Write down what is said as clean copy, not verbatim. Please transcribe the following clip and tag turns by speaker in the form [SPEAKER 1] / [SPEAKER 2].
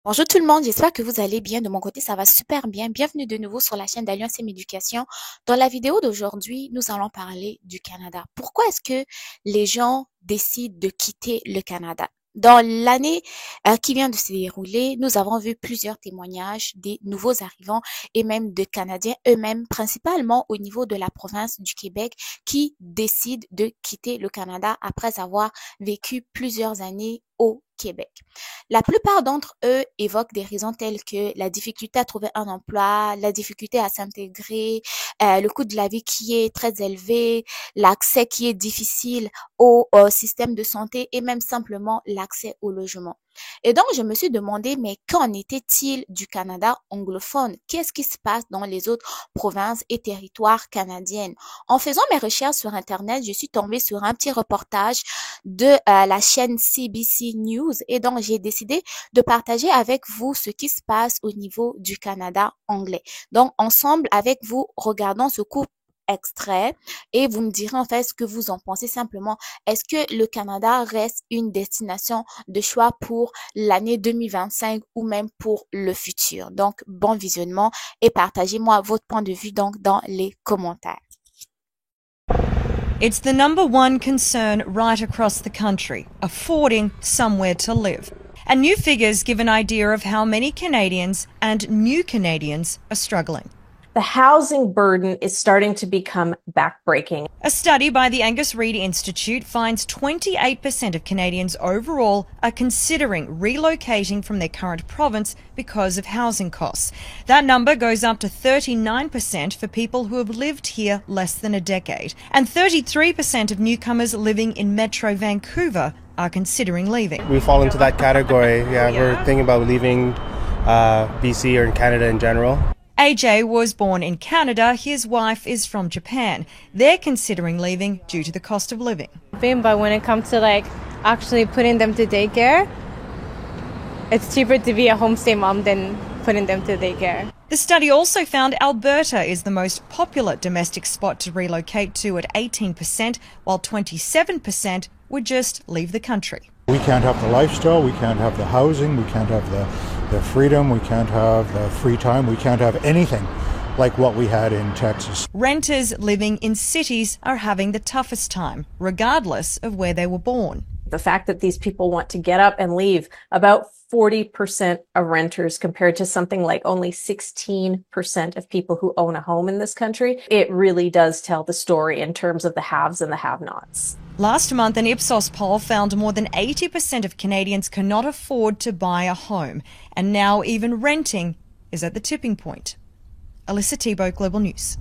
[SPEAKER 1] Bonjour tout le monde, j'espère que vous allez bien. De mon côté, ça va super bien. Bienvenue de nouveau sur la chaîne d'Alliance M-Éducation. Dans la vidéo d'aujourd'hui, nous allons parler du Canada. Pourquoi est-ce que les gens décident de quitter le Canada? Dans l'année qui vient de se dérouler, nous avons vu plusieurs témoignages des nouveaux arrivants et même de Canadiens eux-mêmes, principalement au niveau de la province du Québec, qui décident de quitter le Canada après avoir vécu plusieurs années au Québec. La plupart d'entre eux évoquent des raisons telles que la difficulté à trouver un emploi, la difficulté à s'intégrer, le coût de la vie qui est très élevé, l'accès qui est difficile au système de santé et même simplement l'accès au logement. Et donc, je me suis demandé, mais qu'en était-il du Canada anglophone? Qu'est-ce qui se passe dans les autres provinces et territoires canadiennes? En faisant mes recherches sur Internet, je suis tombée sur un petit reportage de la chaîne CBC News et donc j'ai décidé de partager avec vous ce qui se passe au niveau du Canada anglais. Donc, ensemble avec vous, regardons ce court extrait et vous me direz en fait ce que vous en pensez simplement. Est-ce que le Canada reste une destination de choix pour l'année 2025 ou même pour le futur? Donc, bon visionnement et partagez-moi votre point de vue donc dans les commentaires.
[SPEAKER 2] It's the #1 concern right across the country, affording somewhere to live. And new figures give an idea of how many Canadians and new Canadians are struggling.
[SPEAKER 3] The housing burden is starting to become backbreaking.
[SPEAKER 2] A study by the Angus Reid Institute finds 28% of Canadians overall are considering relocating from their current province because of housing costs. That number goes up to 39% for people who have lived here less than a decade. And 33% of newcomers living in Metro Vancouver are considering leaving.
[SPEAKER 4] We fall into that category. Yeah, we're thinking about leaving BC or in Canada in general.
[SPEAKER 2] AJ was born in Canada. His wife is from Japan. They're considering leaving due to the cost of living.
[SPEAKER 5] But when it comes to actually putting them to daycare, it's cheaper to be a homestay mom than putting them to daycare.
[SPEAKER 2] The study also found Alberta is the most popular domestic spot to relocate to at 18%, while 27% would just leave the country.
[SPEAKER 6] We can't have the lifestyle, we can't have the housing, we can't have the freedom, we can't have the free time, we can't have anything like what we had in Texas.
[SPEAKER 2] Renters living in cities are having the toughest time, regardless of where they were born.
[SPEAKER 3] The fact that these people want to get up and leave, about 40% of renters compared to something like only 16% of people who own a home in this country, it really does tell the story in terms of the haves and the have-nots.
[SPEAKER 2] Last month, an Ipsos poll found more than 80% of Canadians cannot afford to buy a home, and now even renting is at the tipping point. Alyssa Thibault, Global News.